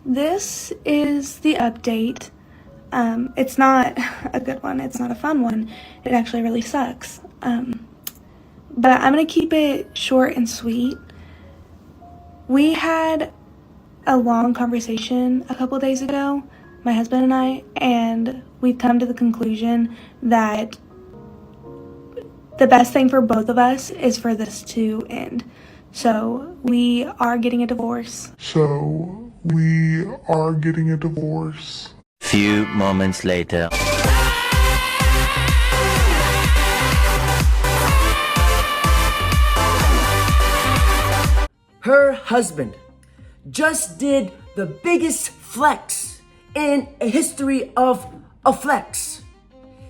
This is the update. It's not a good one. It's not a fun one. It actually really sucks. But I'm going to keep it short and sweet. We had a long conversation a couple days ago, my husband and I, and we've come to the conclusion that the best thing for both of us is for this to end. So we are getting a divorce. Few moments later. Her husband just did the biggest flex in a history of a flex.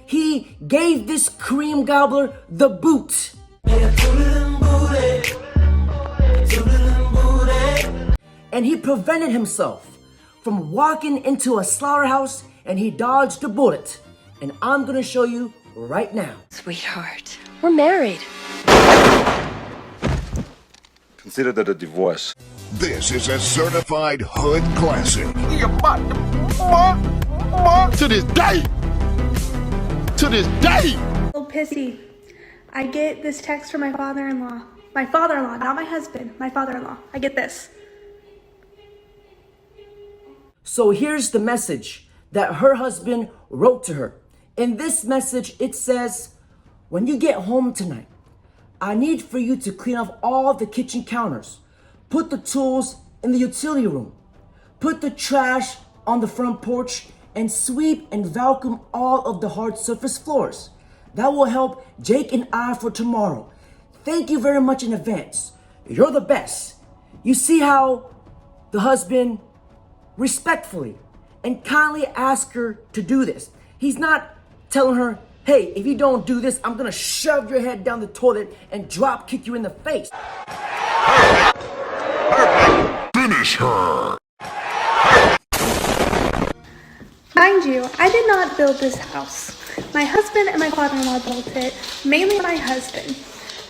He gave this cream gobbler the boot. And he prevented himself from walking into a slaughterhouse, and he dodged a bullet. And I'm gonna show you right now. Sweetheart, we're married. Consider that a divorce. This is a certified hood classic. To this day. To this day. Oh, pissy. I get this text from my father-in-law. My father-in-law, not my husband. My father-in-law. I get this. So here's the message that her husband wrote to her. In this message, it says, when you get home tonight, I need for you to clean off all the kitchen counters. Put the tools in the utility room. Put the trash on the front porch and sweep and vacuum all of the hard surface floors. That will help Jake and I for tomorrow. Thank you very much in advance. You're the best. You see how the husband respectfully and kindly ask her to do this. He's not telling her, hey, if you don't do this, I'm gonna shove your head down the toilet and drop kick you in the face. Finish her. Mind you, I did not build this house. My husband and my father-in-law built it, mainly my husband.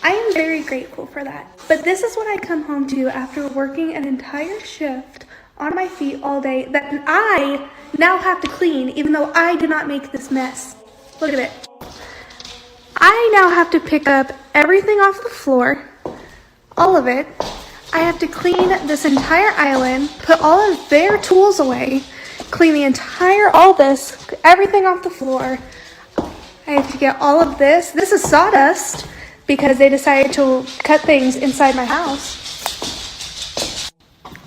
I am very grateful for that. But this is what I come home to after working an entire shift on my feet all day that I now have to clean, even though I did not make this mess. Look at it. I now have to pick up everything off the floor, all of it. I have to clean this entire island, put all of their tools away, clean the entire, all this, everything off the floor. I have to get all of this. This is sawdust because they decided to cut things inside my house.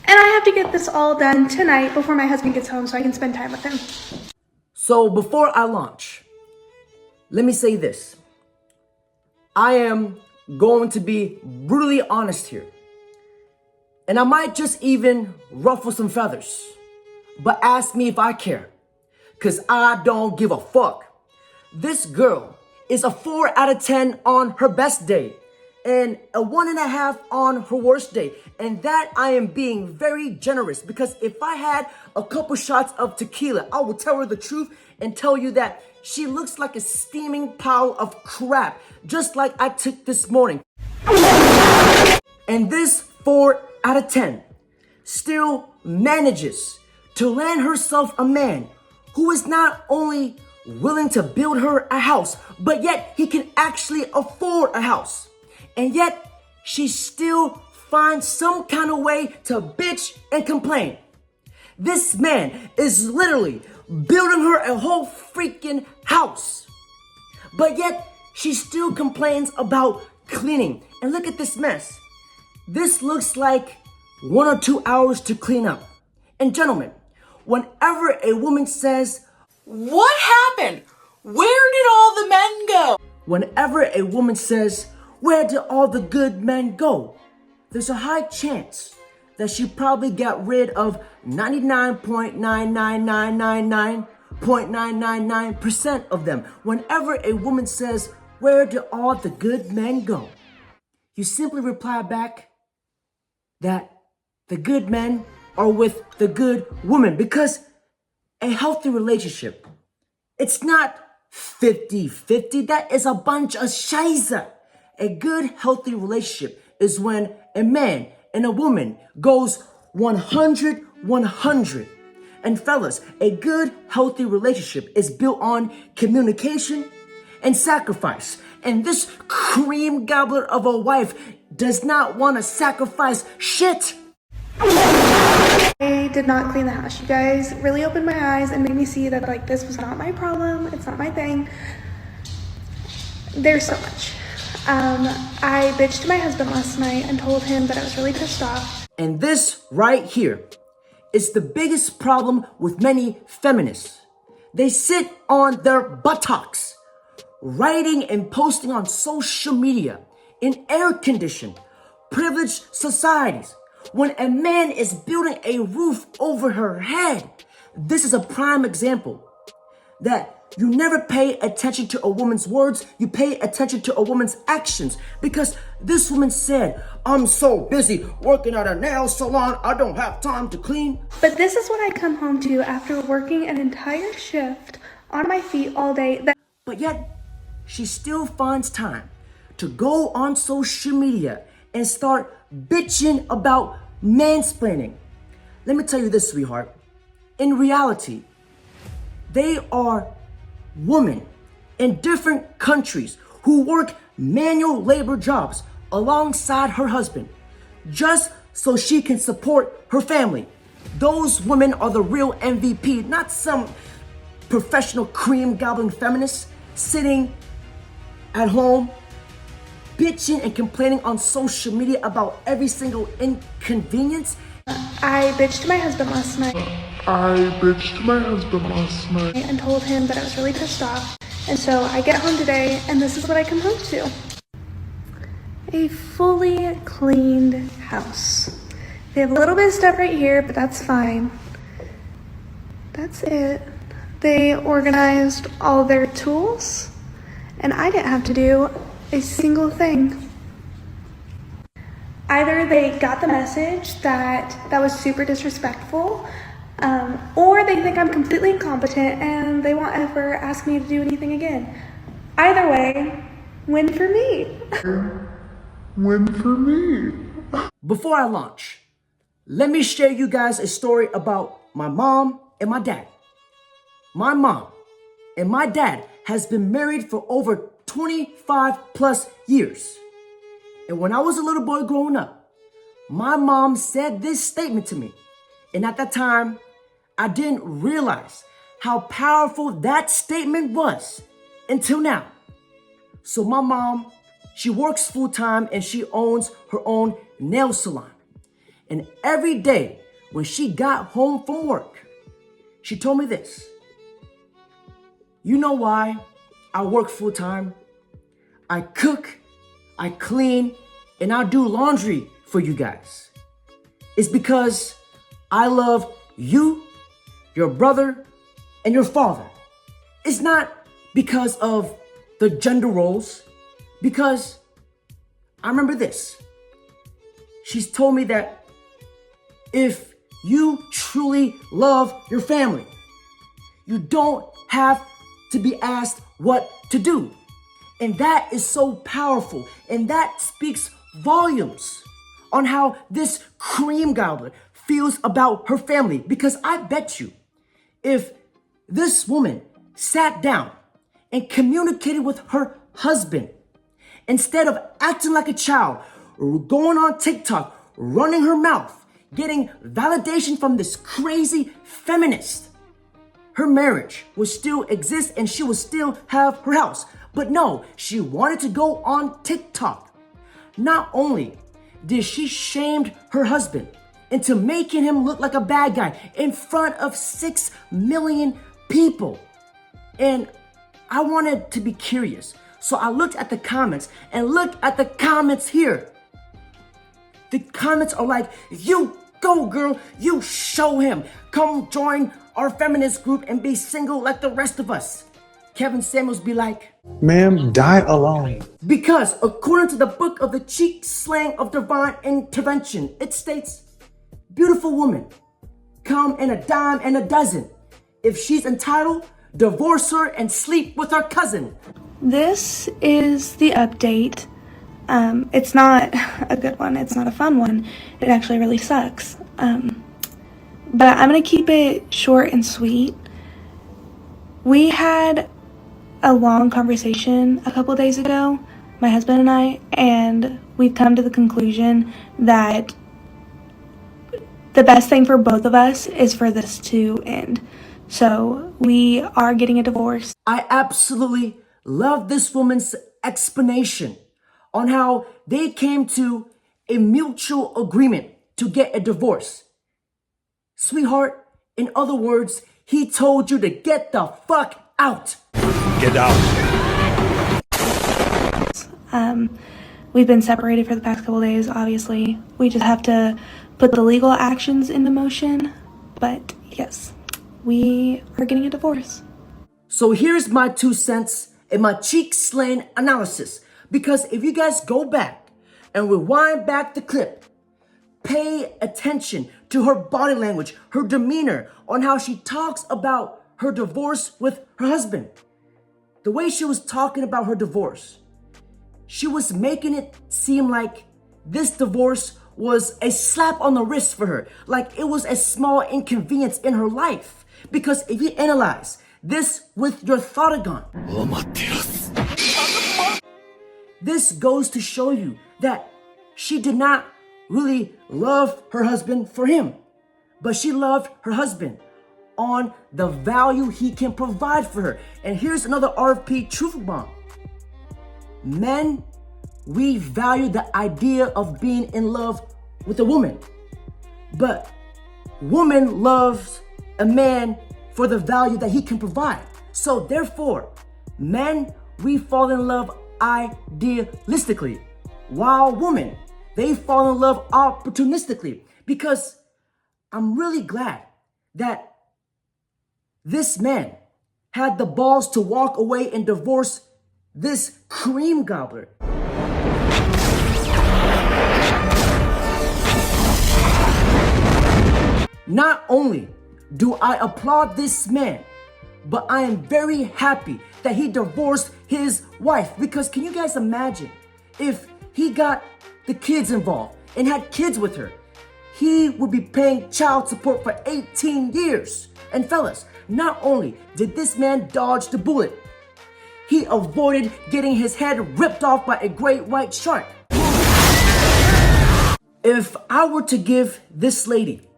And I have to get this all done tonight before my husband gets home so I can spend time with him. So before I launch, let me say this. I am going to be brutally honest here. And I might just even ruffle some feathers. But ask me if I care. Because I don't give a fuck. This girl is a 4 out of 10 on her best day. And a 1.5 on her worst day. And that I am being very generous. Because if I had a couple shots of tequila, I will tell her the truth and tell you that she looks like a steaming pile of crap, just like I took this morning. And this 4 out of 10 still manages to land herself a man who is not only willing to build her a house, but yet he can actually afford a house. And yet she still finds some kind of way to bitch and complain. This man is literally building her a whole freaking house. But yet, she still complains about cleaning. And look at this mess. This looks like 1 or 2 hours to clean up. And gentlemen, whenever a woman says, what happened? Where did all the men go? Whenever a woman says, where did all the good men go? There's a high chance that she probably got rid of 99.99999.999% of them. Whenever a woman says, where did all the good men go? You simply reply back that the good men are with the good woman, because a healthy relationship, it's not 50-50. That is a bunch of shiza. A good, healthy relationship is when a man and a woman goes 100 100. And fellas, a good, healthy relationship is built on communication and sacrifice. And this cream gobbler of a wife does not want to sacrifice shit. I did not clean the house. You guys really opened my eyes and made me see that like this was not my problem. It's not my thing. There's so much. I bitched to my husband last night and told him that I was really pissed off. And this right here is the biggest problem with many feminists. They sit on their buttocks, writing and posting on social media in air-conditioned, privileged societies. When a man is building a roof over her head, this is a prime example that you never pay attention to a woman's words, you pay attention to a woman's actions. Because this woman said, I'm so busy working at a nail salon, I don't have time to clean. But this is what I come home to after working an entire shift on my feet all day. But yet, she still finds time to go on social media and start bitching about mansplaining. Let me tell you this, sweetheart. In reality, they are women in different countries who work manual labor jobs alongside her husband just so she can support her family. Those women are the real MVP, not some professional cream gobbling feminists sitting at home bitching and complaining on social media about every single inconvenience. I bitched to my husband last night and told him that I was really pissed off. And so I get home today and this is what I come home to. A fully cleaned house. They have a little bit of stuff right here, but that's fine. That's it. They organized all their tools and I didn't have to do a single thing. Either they got the message that was super disrespectful, or they think I'm completely incompetent and they won't ever ask me to do anything again. Either way, win for me. Before I launch, let me share you guys a story about my mom and my dad. My mom and my dad has been married for over 25 plus years. And when I was a little boy growing up, my mom said this statement to me. And at that time, I didn't realize how powerful that statement was until now. So my mom, she works full time and she owns her own nail salon. And every day when she got home from work, she told me this. You know why I work full time? I cook, I clean, and I do laundry for you guys. It's because I love you, your brother, and your father. It's not because of the gender roles, because I remember this. She's told me that if you truly love your family, you don't have to be asked what to do. And that is so powerful. And that speaks volumes on how this cream gobbler feels about her family. Because I bet you, if this woman sat down and communicated with her husband, instead of acting like a child, going on TikTok, running her mouth, getting validation from this crazy feminist, her marriage would still exist and she would still have her house. But no, she wanted to go on TikTok. Not only did she shame her husband into making him look like a bad guy in front of 6 million people. And I wanted to be curious. So I looked at the comments and look at the comments here. The comments are like, you go girl, you show him. Come join our feminist group and be single like the rest of us. Kevin Samuels be like, ma'am, die alone. Because according to the book of the cheek slang of divine intervention, it states, beautiful woman, come in a dime and a dozen. If she's entitled, divorce her and sleep with her cousin. This is the update. It's not a good one. It's not a fun one. It actually really sucks. but I'm going to keep it short and sweet. We had a long conversation a couple days ago, my husband and I, and we've come to the conclusion that the best thing for both of us is for this to end. So we are getting a divorce. I absolutely love this woman's explanation on how they came to a mutual agreement to get a divorce. Sweetheart, in other words, he told you to get the fuck out. Get out. We've been separated for the past couple days, obviously. We just have to put the legal actions into motion. But yes, we are getting a divorce. So here's my 2 cents and my cheek slaying analysis. Because if you guys go back and rewind back the clip, pay attention to her body language, her demeanor, on how she talks about her divorce with her husband. The way she was talking about her divorce, she was making it seem like this divorce was a slap on the wrist for her, like it was a small inconvenience in her life. Because if you analyze this with your thoughtagon, this goes to show you that she did not really love her husband for him, but she loved her husband on the value he can provide for her. And here's another RFP truth bomb. Men, we value the idea of being in love with a woman, but woman loves a man for the value that he can provide. So therefore, men, we fall in love idealistically, while women, they fall in love opportunistically. Because I'm really glad that this man had the balls to walk away and divorce this cream gobbler. Not only do I applaud this man, but I am very happy that he divorced his wife. Because can you guys imagine if he got the kids involved and had kids with her? He would be paying child support for 18 years. And fellas, not only did this man dodge the bullet, he avoided getting his head ripped off by a great white shark. If I were to give this lady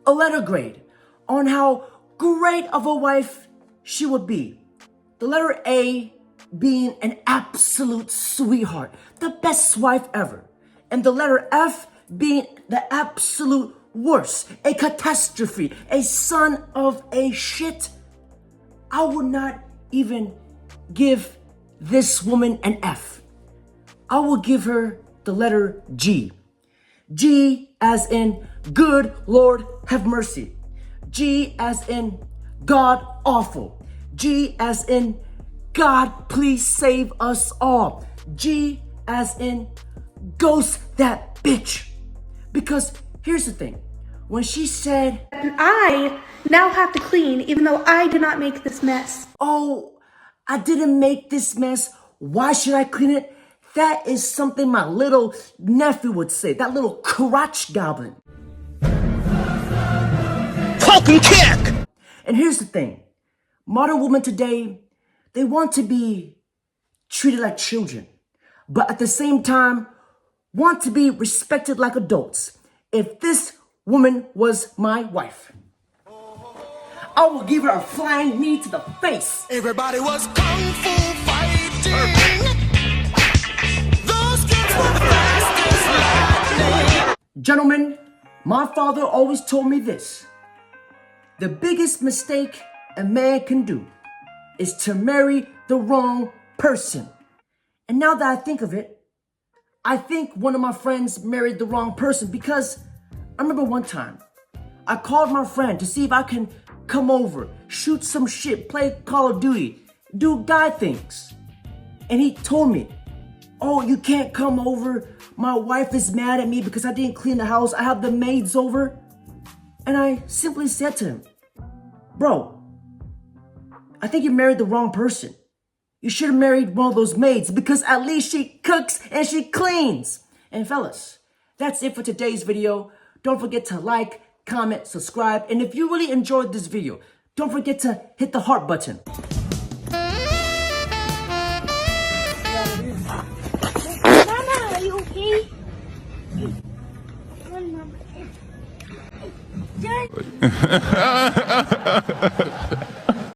a letter grade on how great of a wife she would be, the letter A being an absolute sweetheart, the best wife ever, and the letter F being the absolute worst, a catastrophe, a son of a shit, I would not even give this woman an F. I will give her the letter G. G as in good Lord have mercy. G as in God awful. G as in God please save us all. G as in ghost that bitch. Because here's the thing, when she said, And I now have to clean even though I did not make this mess. oh, I didn't make this mess, why should I clean it? That is something my little nephew would say, that little crotch goblin. Fucking kick! And here's the thing, modern women today, they want to be treated like children, but at the same time, want to be respected like adults. If this woman was my wife, I will give her a flying knee to the face. Everybody was kung fu fighting. Those kids were fast as lightning. Gentlemen, my father always told me this. The biggest mistake a man can do is to marry the wrong person. And now that I think of it, I think one of my friends married the wrong person, because I remember one time I called my friend to see if I can come over, shoot some shit, play Call of Duty, do guy things. And he told me, oh, you can't come over. My wife is mad at me because I didn't clean the house. I have the maids over. And I simply said to him, bro, I think you married the wrong person. You should have married one of those maids, because at least she cooks and she cleans. And fellas, that's it for today's video. Don't forget to like, comment, subscribe, and if you really enjoyed this video, don't forget to hit the heart button. Mama, are you okay? Come on, Mama. Dad.